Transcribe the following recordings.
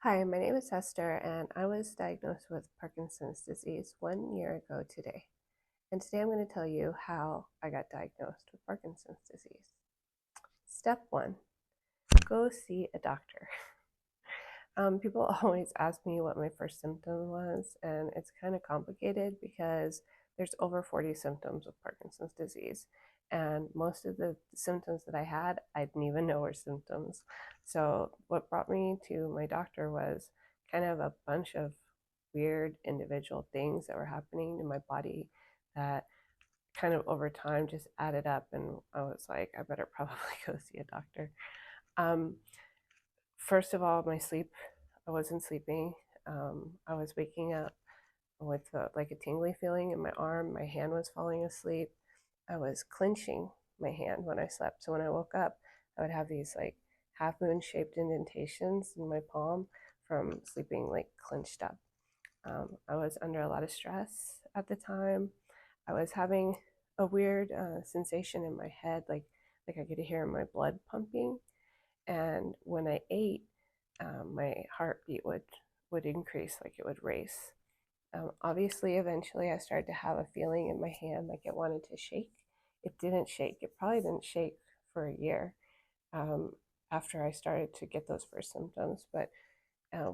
Hi, my name is Esther, and I was diagnosed with Parkinson's disease 1 year ago today. And today I'm going to tell you how I got diagnosed with Parkinson's disease. Step one, go see a doctor. People always ask me what my first symptom was, and it's kind of complicated because there's over 40 symptoms of Parkinson's disease. And most of the symptoms that I had, I didn't even know were symptoms. So, what brought me to my doctor was kind of a bunch of weird individual things that were happening in my body that kind of over time just added up. And I was like, I better probably go see a doctor. Um, First of all, my sleep, I wasn't sleeping. I was waking up with like a tingly feeling in my arm. My hand was falling asleep. I was clenching my hand when I slept. So when I woke up, I would have these like half moon shaped indentations in my palm from sleeping like clenched up. I was under a lot of stress at the time. I was having a weird sensation in my head, like I could hear my blood pumping. And when I ate, my heartbeat would increase, like it would race. Obviously, eventually, I started to have a feeling in my hand like it wanted to shake. It didn't shake. It probably didn't shake for a year um, after I started to get those first symptoms. But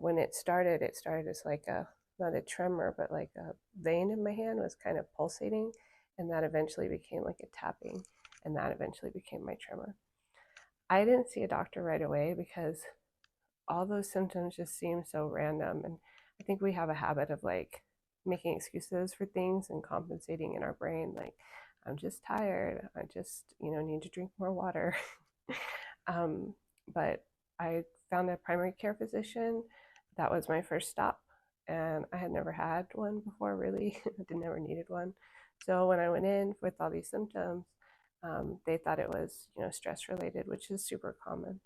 when it started as like a not a tremor, but like a vein in my hand was kind of pulsating, and that eventually became like a tapping, and that eventually became my tremor. I didn't see a doctor right away because all those symptoms just seem so random. And I think we have a habit of like making excuses for things and compensating in our brain. Like, I'm just tired. I just, need to drink more water. um, but I found a primary care physician. That was my first stop. And I had never had one before, really. I never needed one. So when I went in with all these symptoms, they thought it was, stress related, which is super common.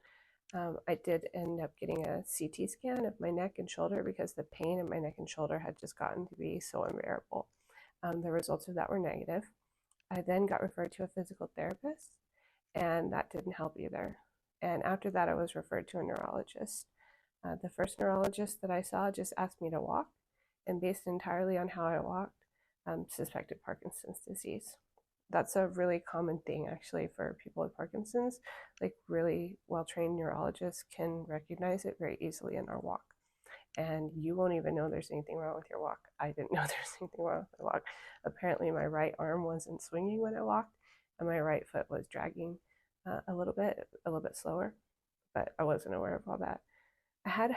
I did end up getting a CT scan of my neck and shoulder because the pain in my neck and shoulder had just gotten to be so unbearable. The results of that were negative. I then got referred to a physical therapist, and that didn't help either. And after that, I was referred to a neurologist. The first neurologist that I saw just asked me to walk, and based entirely on how I walked, suspected Parkinson's disease. That's a really common thing actually for people with Parkinson's. Like really well-trained neurologists can recognize it very easily in our walk. And you won't even know there's anything wrong with your walk. I didn't know there's anything wrong with my walk. Apparently my right arm wasn't swinging when I walked, and my right foot was dragging a little bit slower, but I wasn't aware of all that. I had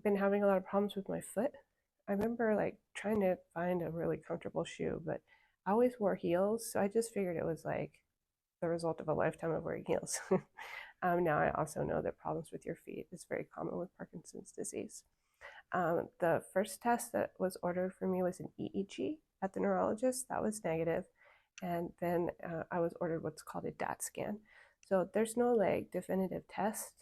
been having a lot of problems with my foot. I remember like trying to find a really comfortable shoe, but I always wore heels, so I just figured it was like the result of a lifetime of wearing heels. Now I also know that problems with your feet is very common with Parkinson's disease. The first test that was ordered for me was an EEG at the neurologist. That was negative. And then I was ordered what's called a DAT scan. So there's no like definitive test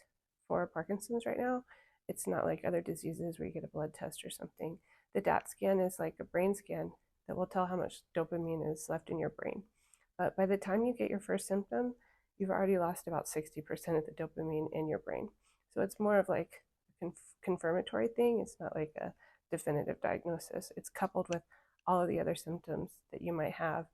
for Parkinson's right now. It's not like other diseases where you get a blood test or something. The DAT scan is like a brain scan that will tell how much dopamine is left in your brain. But by the time you get your first symptom, you've already lost about 60% of the dopamine in your brain. So it's more of like a confirmatory thing. It's not like a definitive diagnosis. It's coupled with all of the other symptoms that you might have,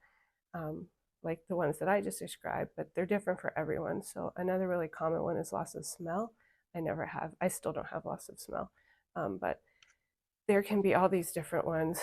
um, like the ones that I just described, but they're different for everyone. So another really common one is loss of smell. I still don't have loss of smell, but there can be all these different ones: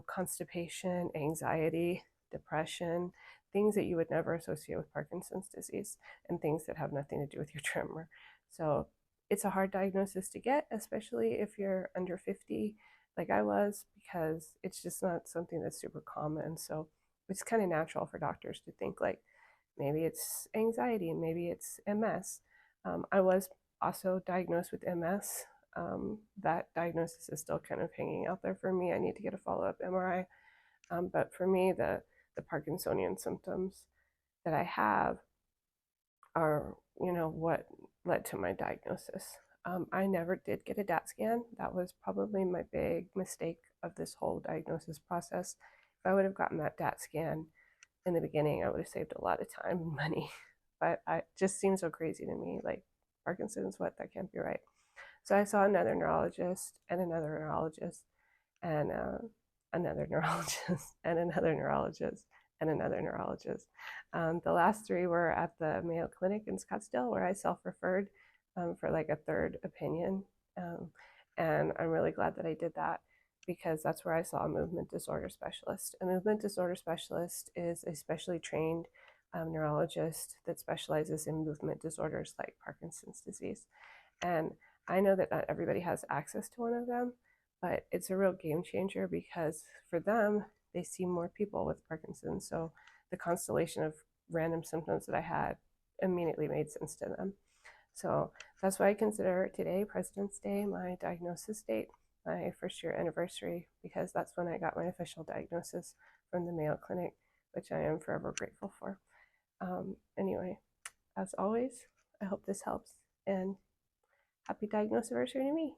constipation, anxiety, depression, things that you would never associate with Parkinson's disease, and things that have nothing to do with your tremor. So it's a hard diagnosis to get, especially if you're under 50, like I was, because it's just not something that's super common. So it's kind of natural for doctors to think like maybe it's anxiety and maybe it's MS. I was also diagnosed with MS. That diagnosis is still kind of hanging out there for me. I need to get a follow-up MRI. But for me, the Parkinsonian symptoms that I have are, what led to my diagnosis. I never did get a DAT scan. That was probably my big mistake of this whole diagnosis process. If I would have gotten that DAT scan in the beginning, I would have saved a lot of time and money. But it just seems so crazy to me. Like, Parkinson's, what? That can't be right. So I saw another neurologist and another neurologist and another neurologist and another neurologist and another neurologist. The last three were at the Mayo Clinic in Scottsdale, where I self-referred for like a third opinion. Um, and I'm really glad that I did that because that's where I saw a movement disorder specialist. A movement disorder specialist is a specially trained neurologist that specializes in movement disorders like Parkinson's disease. And I know that not everybody has access to one of them, but it's a real game changer because for them, they see more people with Parkinson's. So the constellation of random symptoms that I had immediately made sense to them. So that's why I consider today, President's Day, my diagnosis date, my first year anniversary, because that's when I got my official diagnosis from the Mayo Clinic, which I am forever grateful for. Anyway, as always, I hope this helps, and happy diagnosis anniversary to me.